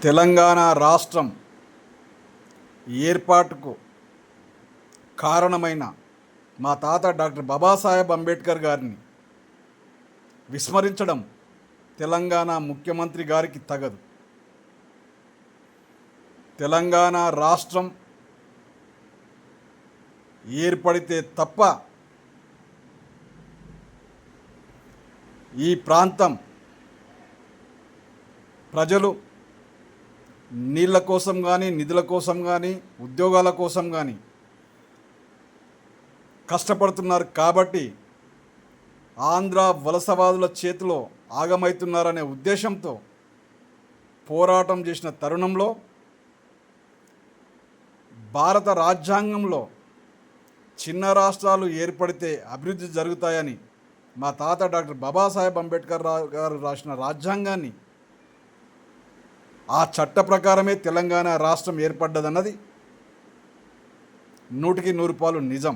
తెలంగాణ రాష్ట్రం ఏర్పాటుకు కారణమైన మా తాత డాక్టర్ బాబాసాహెబ్ అంబేద్కర్ గారిని విస్మరించడం తెలంగాణ ముఖ్యమంత్రి గారికి తగదు. తెలంగాణ రాష్ట్రం ఏర్పడితే తప్ప ఈ ప్రాంతం ప్రజలు నీళ్ళ కోసం కానీ, నిధుల కోసం కానీ, ఉద్యోగాల కోసం కానీ కష్టపడుతున్నారు. కాబట్టి ఆంధ్ర వలసవాదుల చేతిలో ఆగమవుతున్నారనే ఉద్దేశంతో పోరాటం చేసిన తరుణంలో భారత రాజ్యాంగంలో చిన్న రాష్ట్రాలు ఏర్పడితే అభివృద్ధి జరుగుతాయని మా తాత డాక్టర్ బాబాసాహెబ్ అంబేద్కర్ గారు రాసిన రాజ్యాంగాన్ని, ఆ చట్ట ప్రకారమే తెలంగాణ రాష్ట్రం ఏర్పడ్డదన్నది 100కి 100 నిజం.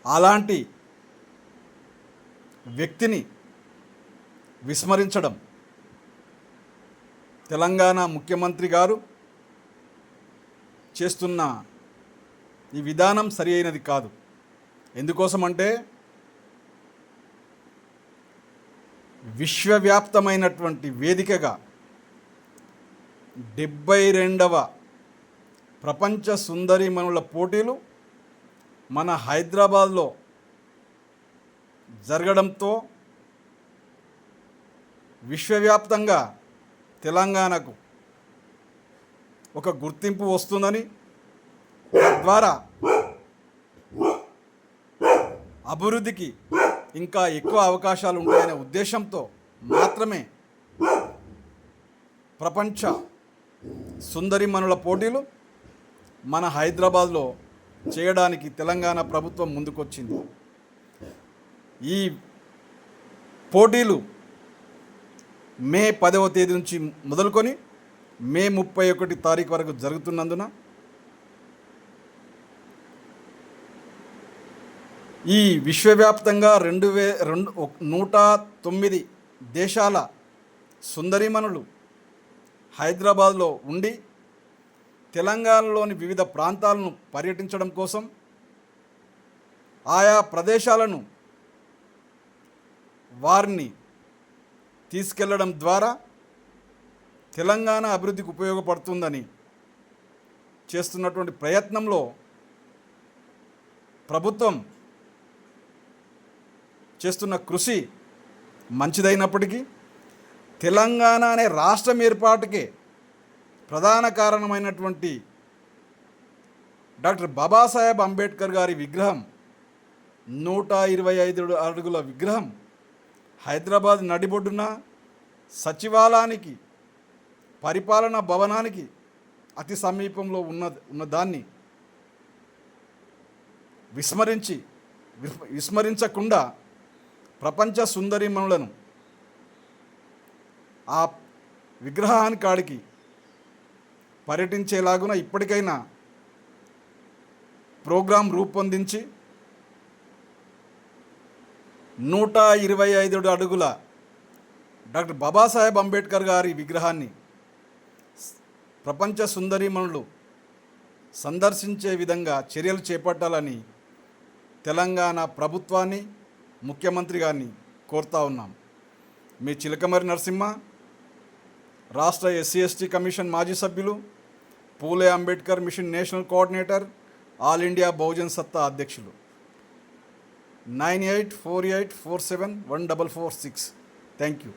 అలాంటి వ్యక్తిని విస్మరించడం తెలంగాణ ముఖ్యమంత్రి గారు చేస్తున్న ఈ విధానం సరి అయినది కాదు. ఎందుకోసమంటే విశ్వవ్యాప్తమైనటువంటి వేదికగా 72వ ప్రపంచ సుందరీమణుల పోటీలు మన హైదరాబాద్లో జరగడంతో విశ్వవ్యాప్తంగా తెలంగాణకు ఒక గుర్తింపు వస్తుందని, తద్వారా అభివృద్ధికి ఇంకా ఎక్కువ అవకాశాలు ఉంటాయనే ఉద్దేశంతో మాత్రమే ప్రపంచ సుందరీమణుల పోటీలు మన హైదరాబాద్లో చేయడానికి తెలంగాణ ప్రభుత్వం ముందుకొచ్చింది. ఈ పోటీలు మే 10వ తేదీ నుంచి మొదలుకొని మే 31 తారీఖు వరకు జరుగుతున్నందున ఈ విశ్వవ్యాప్తంగా 109 దేశాల సుందరీమణులు హైదరాబాద్లో ఉండి తెలంగాణలోని వివిధ ప్రాంతాలను పర్యటించడం కోసం, ఆయా ప్రదేశాలను వారిని తీసుకెళ్లడం ద్వారా తెలంగాణ అభివృద్ధికి ఉపయోగపడుతుందని చేస్తున్నటువంటి ప్రయత్నంలో ప్రభుత్వం చేస్తున్న కృషి మంచిదైనప్పటికీ తెలంగాణ అనే రాష్ట్రం ఏర్పాటుకే ప్రధాన కారణమైనటువంటి డాక్టర్ బాబాసాహెబ్ అంబేద్కర్ గారి విగ్రహం, 125 అడుగుల విగ్రహం హైదరాబాద్ నడిబొడ్డున సచివాలయానికి, పరిపాలనా భవనానికి అతి సమీపంలో ఉన్నదాన్ని విస్మరించకుండా ప్రపంచ సుందరీమణులను ఆ విగ్రహానికి కాడికి పర్యటించేలాగున ఇప్పటికైనా ప్రోగ్రాం రూపొందించి 125 అడుగుల డాక్టర్ బాబాసాహెబ్ అంబేద్కర్ గారి విగ్రహాన్ని ప్రపంచ సుందరీమణులు సందర్శించే విధంగా చర్యలు చేపట్టాలని తెలంగాణ ప్రభుత్వాన్ని, ముఖ్యమంత్రి గారిని కోరుతా ఉన్నాం. మీ చిలకమరి నరసింహ, రాష్ట్ర SC/ST కమిషన్ మాజీ సభ్యులు, Phule Ambedkar mission national coordinator, all India Bahujan Satta అధ్యక్షులు. 9848471446. Thank you.